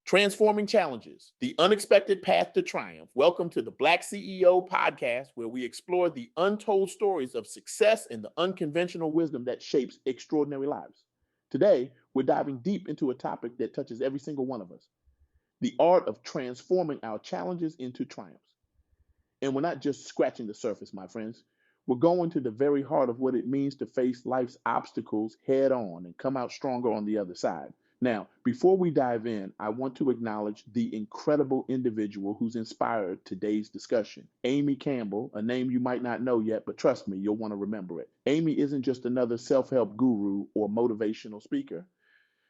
Transforming challenges, the unexpected path to triumph. Welcome to the BlackCEO Podcast, where we explore the untold stories of success and the unconventional wisdom that shapes extraordinary lives. Today, we're diving deep into a topic that touches every single one of us: the art of transforming our challenges into triumphs. And we're not just scratching the surface, my friends. We're going to the very heart of what it means to face life's obstacles head on and come out stronger on the other side. Now, before we dive in, I want to acknowledge the incredible individual who's inspired today's discussion. Amy Campbell, a name you might not know yet, but trust me, you'll want to remember it. Amy isn't just another self-help guru or motivational speaker.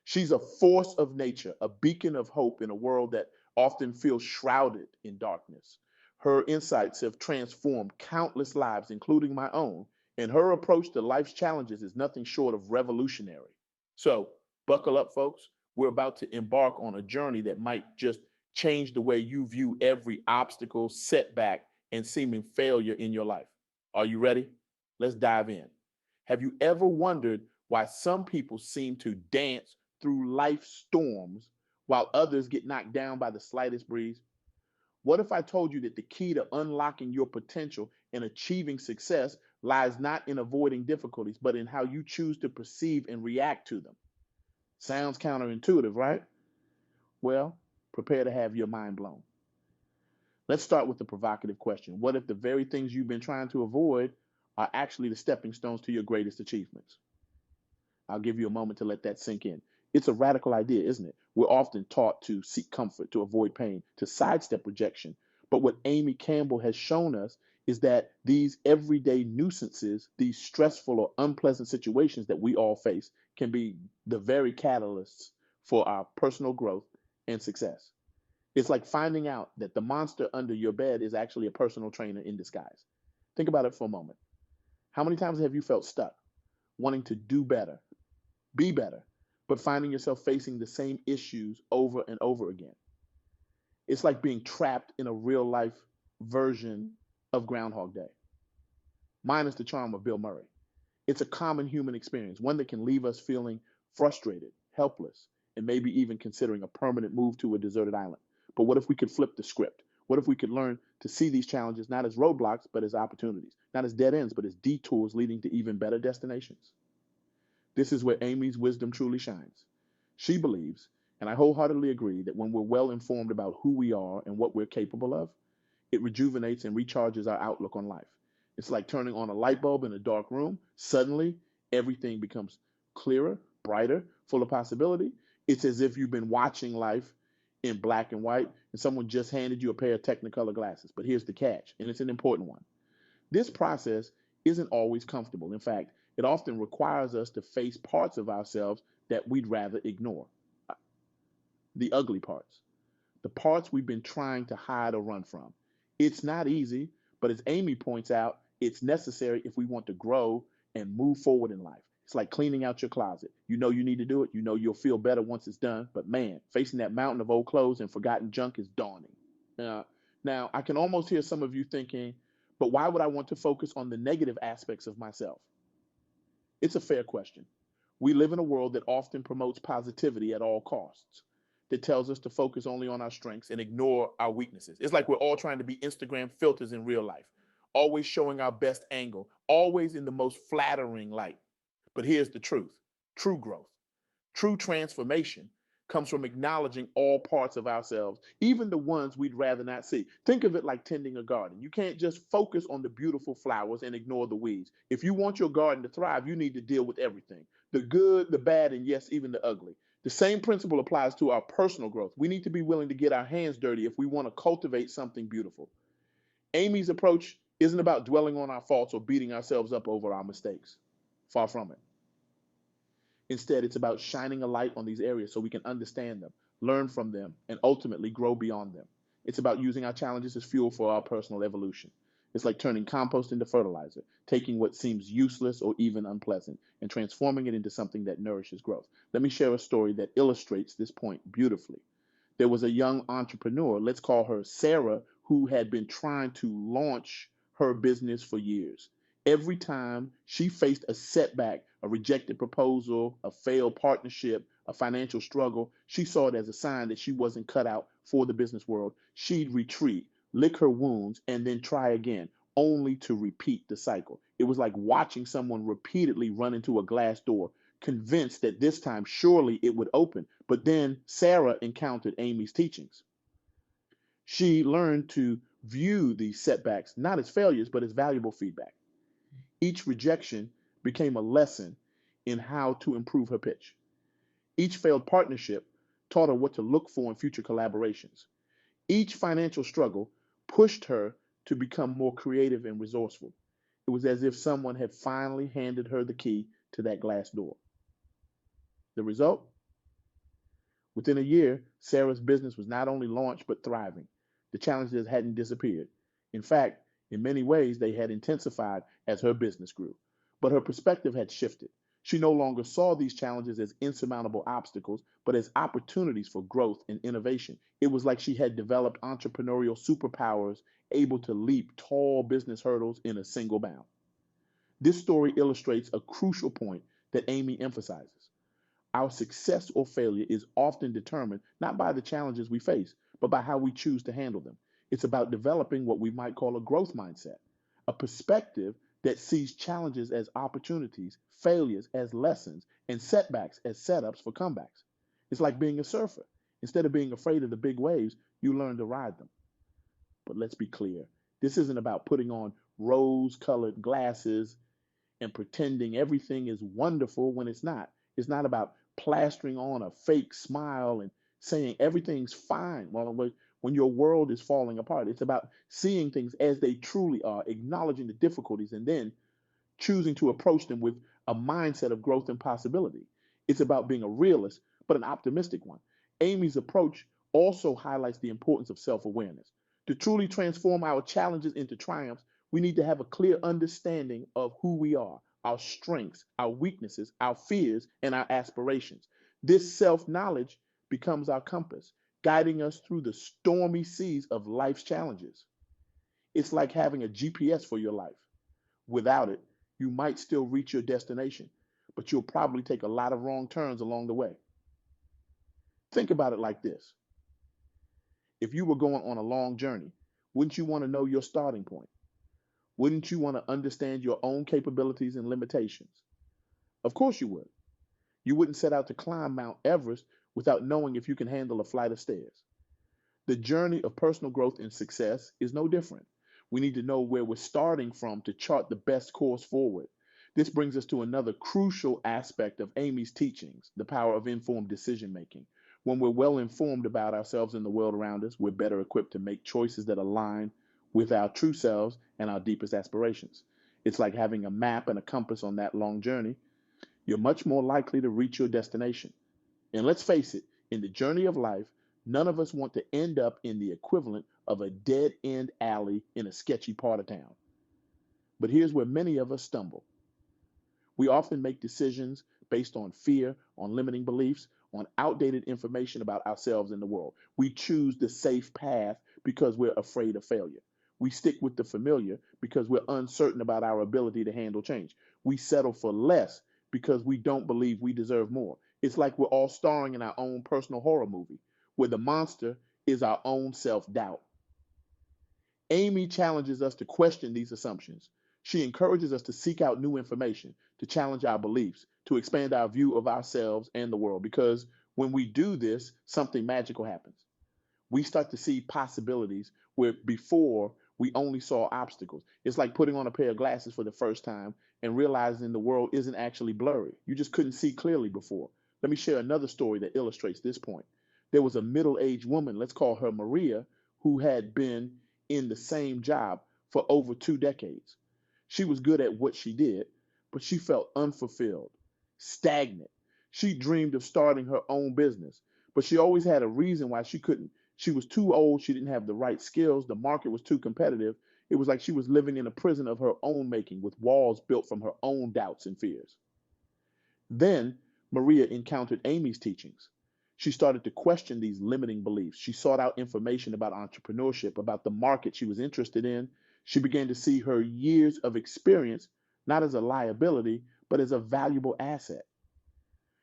She's a force of nature, a beacon of hope in a world that often feels shrouded in darkness. Her insights have transformed countless lives, including my own, and her approach to life's challenges is nothing short of revolutionary. So, buckle up, folks. We're about to embark on a journey that might just change the way you view every obstacle, setback, and seeming failure in your life. Are you ready? Let's dive in. Have you ever wondered why some people seem to dance through life's storms while others get knocked down by the slightest breeze? What if I told you that the key to unlocking your potential and achieving success lies not in avoiding difficulties, but in how you choose to perceive and react to them? Sounds counterintuitive, right? Well, prepare to have your mind blown. Let's start with the provocative question. What if the very things you've been trying to avoid are actually the stepping stones to your greatest achievements? I'll give you a moment to let that sink in. It's a radical idea, isn't it? We're often taught to seek comfort, to avoid pain, to sidestep rejection. But what Amy Campbell has shown us is that these everyday nuisances, these stressful or unpleasant situations that we all face, can be the very catalysts for our personal growth and success. It's like finding out that the monster under your bed is actually a personal trainer in disguise. Think about it for a moment. How many times have you felt stuck, wanting to do better, be better, but finding yourself facing the same issues over and over again? It's like being trapped in a real life version of Groundhog Day, minus the charm of Bill Murray. It's a common human experience, one that can leave us feeling frustrated, helpless, and maybe even considering a permanent move to a deserted island. But what if we could flip the script? What if we could learn to see these challenges not as roadblocks, but as opportunities, not as dead ends, but as detours leading to even better destinations? This is where Amy's wisdom truly shines. She believes, and I wholeheartedly agree, that when we're well informed about who we are and what we're capable of, it rejuvenates and recharges our outlook on life. It's like turning on a light bulb in a dark room. Suddenly, everything becomes clearer, brighter, full of possibility. It's as if you've been watching life in black and white and someone just handed you a pair of Technicolor glasses. But here's the catch, and it's an important one. This process isn't always comfortable. In fact, it often requires us to face parts of ourselves that we'd rather ignore. The ugly parts, the parts we've been trying to hide or run from. It's not easy, but as Amy points out, it's necessary if we want to grow and move forward in life. It's like cleaning out your closet. You know you need to do it. You know you'll feel better once it's done. But man, facing that mountain of old clothes and forgotten junk is daunting. Now, I can almost hear some of you thinking, but why would I want to focus on the negative aspects of myself? It's a fair question. We live in a world that often promotes positivity at all costs, that tells us to focus only on our strengths and ignore our weaknesses. It's like we're all trying to be Instagram filters in real life, always showing our best angle, always in the most flattering light. But here's the truth: true growth, true transformation comes from acknowledging all parts of ourselves, even the ones we'd rather not see. Think of it like tending a garden. You can't just focus on the beautiful flowers and ignore the weeds. If you want your garden to thrive, you need to deal with everything: the good, the bad, and yes, even the ugly. The same principle applies to our personal growth. We need to be willing to get our hands dirty if we want to cultivate something beautiful. Amy's approach isn't about dwelling on our faults or beating ourselves up over our mistakes. Far from it. Instead, it's about shining a light on these areas so we can understand them, learn from them, and ultimately grow beyond them. It's about using our challenges as fuel for our personal evolution. It's like turning compost into fertilizer, taking what seems useless or even unpleasant and transforming it into something that nourishes growth. Let me share a story that illustrates this point beautifully. There was a young entrepreneur, let's call her Sarah, who had been trying to launch her business for years. Every time she faced a setback, a rejected proposal, a failed partnership, a financial struggle, she saw it as a sign that she wasn't cut out for the business world. She'd retreat, lick her wounds, and then try again, only to repeat the cycle. It was like watching someone repeatedly run into a glass door, convinced that this time surely it would open. But then Sarah encountered Amy's teachings. She learned to view these setbacks not as failures, but as valuable feedback. Each rejection became a lesson in how to improve her pitch. Each failed partnership taught her what to look for in future collaborations. Each financial struggle pushed her to become more creative and resourceful. It was as if someone had finally handed her the key to that glass door. The result? Within a year, Sarah's business was not only launched but thriving. The challenges hadn't disappeared. In fact, in many ways, they had intensified as her business grew. But her perspective had shifted. She no longer saw these challenges as insurmountable obstacles, but as opportunities for growth and innovation. It was like she had developed entrepreneurial superpowers, able to leap tall business hurdles in a single bound. This story illustrates a crucial point that Amy emphasizes. Our success or failure is often determined not by the challenges we face, but by how we choose to handle them. It's about developing what we might call a growth mindset, a perspective that sees challenges as opportunities, failures as lessons, and setbacks as setups for comebacks. It's like being a surfer. Instead of being afraid of the big waves, you learn to ride them. But let's be clear, this isn't about putting on rose-colored glasses and pretending everything is wonderful when it's not. It's not about plastering on a fake smile and saying everything's fine when your world is falling apart. It's about seeing things as they truly are, acknowledging the difficulties, and then choosing to approach them with a mindset of growth and possibility. It's about being a realist, but an optimistic one. Amy's approach also highlights the importance of self-awareness. To truly transform our challenges into triumphs, we need to have a clear understanding of who we are, our strengths, our weaknesses, our fears, and our aspirations. This self-knowledge becomes our compass, guiding us through the stormy seas of life's challenges. It's like having a GPS for your life. Without it, you might still reach your destination, but you'll probably take a lot of wrong turns along the way. Think about it like this. If you were going on a long journey, wouldn't you want to know your starting point? Wouldn't you want to understand your own capabilities and limitations? Of course you would. You wouldn't set out to climb Mount Everest without knowing if you can handle a flight of stairs. The journey of personal growth and success is no different. We need to know where we're starting from to chart the best course forward. This brings us to another crucial aspect of Amy's teachings, the power of informed decision making. When we're well informed about ourselves and the world around us, we're better equipped to make choices that align with our true selves and our deepest aspirations. It's like having a map and a compass on that long journey. You're much more likely to reach your destination. And let's face it, in the journey of life, none of us want to end up in the equivalent of a dead-end alley in a sketchy part of town. But here's where many of us stumble. We often make decisions based on fear, on limiting beliefs, on outdated information about ourselves and the world. We choose the safe path because we're afraid of failure. We stick with the familiar because we're uncertain about our ability to handle change. We settle for less because we don't believe we deserve more. It's like we're all starring in our own personal horror movie, where the monster is our own self-doubt. Amy challenges us to question these assumptions. She encourages us to seek out new information, to challenge our beliefs, to expand our view of ourselves and the world, because when we do this, something magical happens. We start to see possibilities where before we only saw obstacles. It's like putting on a pair of glasses for the first time and realizing the world isn't actually blurry. You just couldn't see clearly before. Let me share another story that illustrates this point. There was a middle-aged woman, let's call her Maria, who had been in the same job for over 2 decades. She was good at what she did, but she felt unfulfilled, stagnant. She dreamed of starting her own business, but she always had a reason why she couldn't. She was too old. She didn't have the right skills. The market was too competitive. It was like she was living in a prison of her own making with walls built from her own doubts and fears. Then Maria encountered Amy's teachings. She started to question these limiting beliefs. She sought out information about entrepreneurship, about the market she was interested in. She began to see her years of experience not as a liability, but as a valuable asset.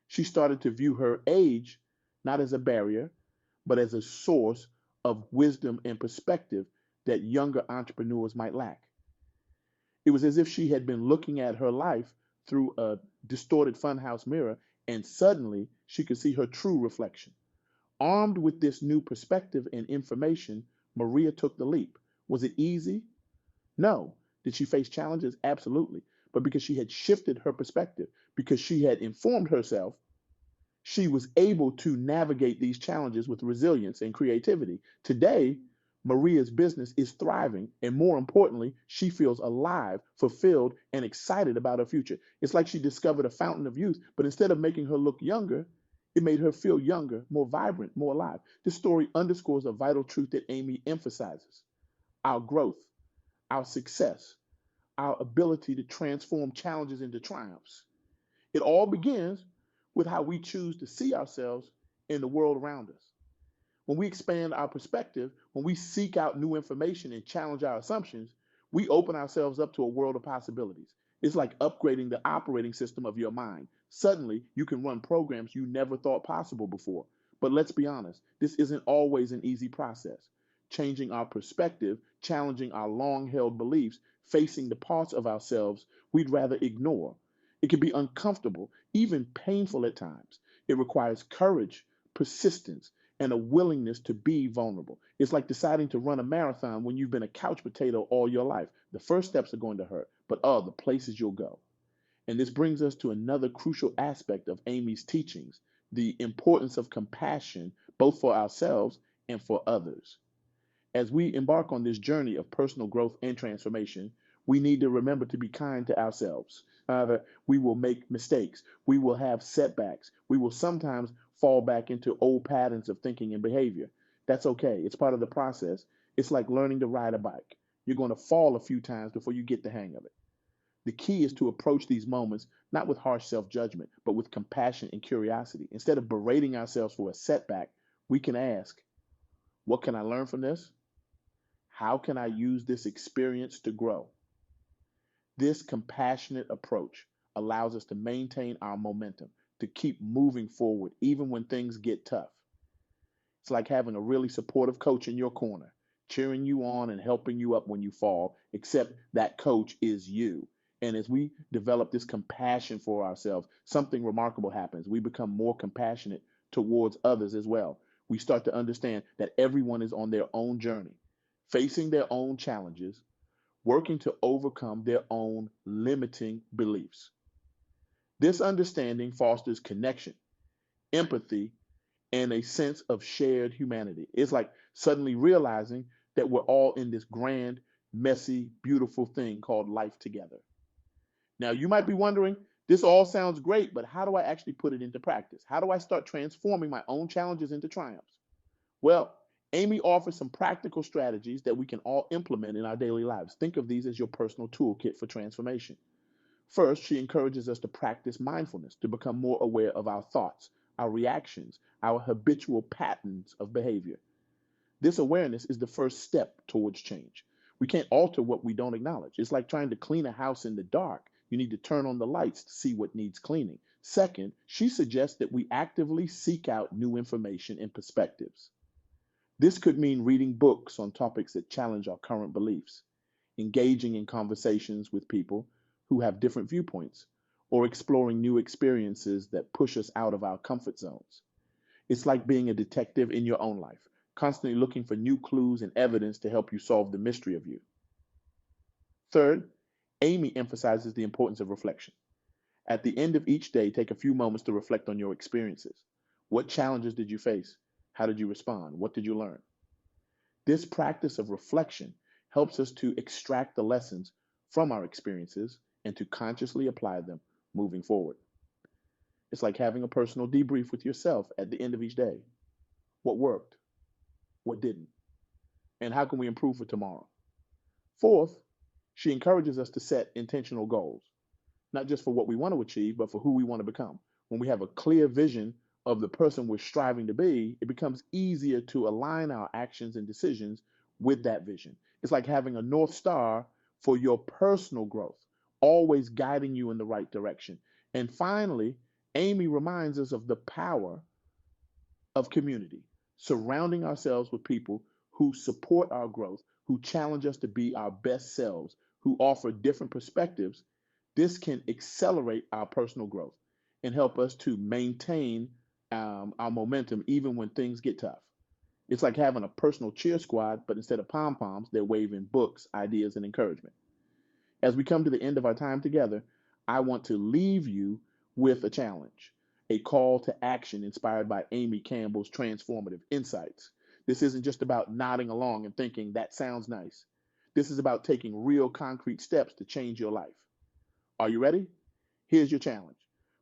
She started to view her age not as a barrier, but as a source of wisdom and perspective that younger entrepreneurs might lack. It was as if she had been looking at her life through a distorted funhouse mirror, and suddenly she could see her true reflection. Armed with this new perspective and information, Maria took the leap. Was it easy? No. Did she face challenges? Absolutely. But because she had shifted her perspective, because she had informed herself, she was able to navigate these challenges with resilience and creativity. Today, Maria's business is thriving, and more importantly, she feels alive, fulfilled, and excited about her future. It's like she discovered a fountain of youth, but instead of making her look younger, it made her feel younger, more vibrant, more alive. This story underscores a vital truth that Amy emphasizes: our growth, our success, our ability to transform challenges into triumphs. It all begins with how we choose to see ourselves in the world around us. When we expand our perspective, when we seek out new information and challenge our assumptions, we open ourselves up to a world of possibilities. It's like upgrading the operating system of your mind. Suddenly, you can run programs you never thought possible before. But let's be honest, this isn't always an easy process. Changing our perspective, challenging our long held beliefs, facing the parts of ourselves we'd rather ignore. It can be uncomfortable, even painful at times. It requires courage, persistence, and a willingness to be vulnerable. It's like deciding to run a marathon when you've been a couch potato all your life. The first steps are going to hurt, but the places you'll go. And this brings us to another crucial aspect of Amy's teachings: the importance of compassion, both for ourselves and for others. As we embark on this journey of personal growth and transformation, we need to remember to be kind to ourselves. We will make mistakes. We will have setbacks. We will sometimes fall back into old patterns of thinking and behavior. That's okay. It's part of the process. It's like learning to ride a bike. You're going to fall a few times before you get the hang of it. The key is to approach these moments not with harsh self-judgment, but with compassion and curiosity. Instead of berating ourselves for a setback, we can ask, what can I learn from this? How can I use this experience to grow? This compassionate approach allows us to maintain our momentum, to keep moving forward even when things get tough. It's like having a really supportive coach in your corner, cheering you on and helping you up when you fall, except that coach is you. And as we develop this compassion for ourselves, something remarkable happens. We become more compassionate towards others as well. We start to understand that everyone is on their own journey, facing their own challenges, working to overcome their own limiting beliefs. This understanding fosters connection, empathy, and a sense of shared humanity. It's like suddenly realizing that we're all in this grand, messy, beautiful thing called life together. Now, you might be wondering, this all sounds great, but how do I actually put it into practice? How do I start transforming my own challenges into triumphs? Well, Amy offers some practical strategies that we can all implement in our daily lives. Think of these as your personal toolkit for transformation. First, she encourages us to practice mindfulness, to become more aware of our thoughts, our reactions, our habitual patterns of behavior. This awareness is the first step towards change. We can't alter what we don't acknowledge. It's like trying to clean a house in the dark. You need to turn on the lights to see what needs cleaning. Second, she suggests that we actively seek out new information and perspectives. This could mean reading books on topics that challenge our current beliefs, engaging in conversations with people who have different viewpoints, or exploring new experiences that push us out of our comfort zones. It's like being a detective in your own life, constantly looking for new clues and evidence to help you solve the mystery of you. Third, Amy emphasizes the importance of reflection. At the end of each day, take a few moments to reflect on your experiences. What challenges did you face? How did you respond? What did you learn? This practice of reflection helps us to extract the lessons from our experiences and to consciously apply them moving forward. It's like having a personal debrief with yourself at the end of each day. What worked? What didn't? And how can we improve for tomorrow? Fourth, she encourages us to set intentional goals, not just for what we want to achieve, but for who we want to become. When we have a clear vision of the person we're striving to be, it becomes easier to align our actions and decisions with that vision. It's like having a North Star for your personal growth, always guiding you in the right direction. And finally, Amy reminds us of the power of community, surrounding ourselves with people who support our growth, who challenge us to be our best selves, who offer different perspectives. This can accelerate our personal growth and help us to maintain our momentum even when things get tough. It's like having a personal cheer squad, but instead of pom poms, they're waving books, ideas, and encouragement. As we come to the end of our time together, I want to leave you with a challenge, a call to action inspired by Amy Campbell's transformative insights. This isn't just about nodding along and thinking that sounds nice. This is about taking real concrete steps to change your life. Are you ready? Here's your challenge.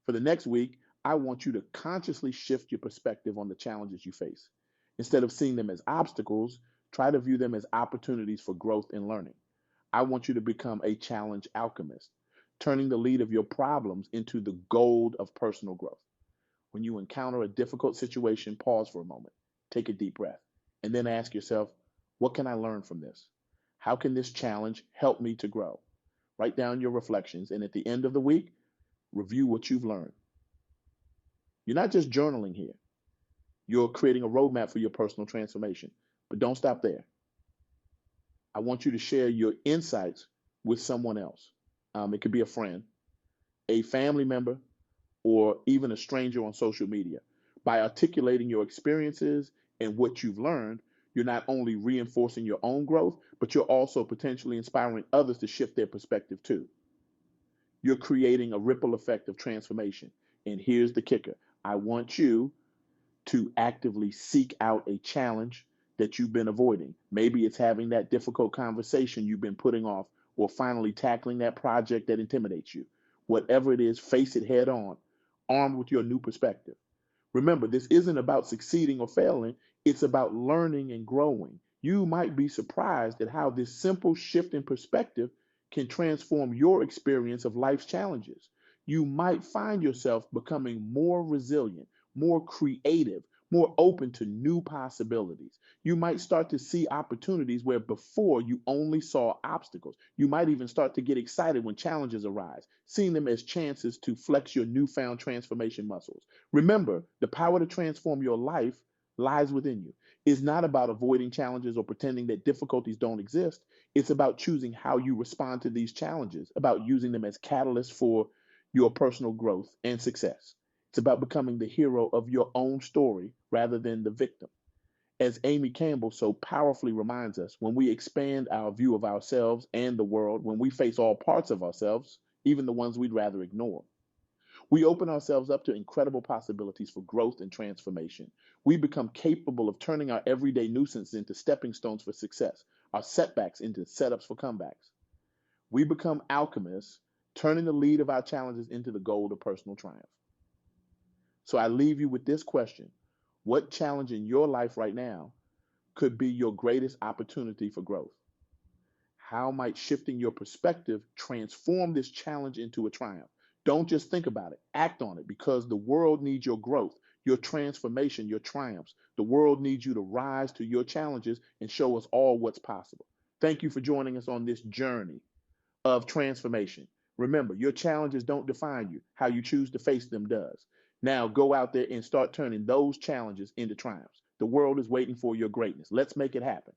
For the next week, I want you to consciously shift your perspective on the challenges you face. Instead of seeing them as obstacles, try to view them as opportunities for growth and learning. I want you to become a challenge alchemist, turning the lead of your problems into the gold of personal growth. When you encounter a difficult situation, pause for a moment, take a deep breath, and then ask yourself, what can I learn from this? How can this challenge help me to grow? Write down your reflections, and at the end of the week, review what you've learned. You're not just journaling here. You're creating a roadmap for your personal transformation. But don't stop there. I want you to share your insights with someone else. It could be a friend, a family member, or even a stranger on social media. By articulating your experiences and what you've learned, you're not only reinforcing your own growth, but you're also potentially inspiring others to shift their perspective too. You're creating a ripple effect of transformation. And here's the kicker. I want you to actively seek out a challenge that you've been avoiding. Maybe it's having that difficult conversation you've been putting off, or finally tackling that project that intimidates you. Whatever it is, face it head on, armed with your new perspective. Remember, this isn't about succeeding or failing, it's about learning and growing. You might be surprised at how this simple shift in perspective can transform your experience of life's challenges. You might find yourself becoming more resilient, more creative, more open to new possibilities. You might start to see opportunities where before you only saw obstacles. You might even start to get excited when challenges arise, seeing them as chances to flex your newfound transformation muscles. Remember, the power to transform your life lies within you. It's not about avoiding challenges or pretending that difficulties don't exist. It's about choosing how you respond to these challenges, about using them as catalysts for your personal growth and success. It's about becoming the hero of your own story rather than the victim. As Amy Campbell so powerfully reminds us, when we expand our view of ourselves and the world, when we face all parts of ourselves, even the ones we'd rather ignore, we open ourselves up to incredible possibilities for growth and transformation. We become capable of turning our everyday nuisance into stepping stones for success, our setbacks into setups for comebacks. We become alchemists, turning the lead of our challenges into the gold of personal triumph. So I leave you with this question. What challenge in your life right now could be your greatest opportunity for growth? How might shifting your perspective transform this challenge into a triumph? Don't just think about it, act on it, because the world needs your growth, your transformation, your triumphs. The world needs you to rise to your challenges and show us all what's possible. Thank you for joining us on this journey of transformation. Remember, your challenges don't define you. How you choose to face them does. Now go out there and start turning those challenges into triumphs. The world is waiting for your greatness. Let's make it happen.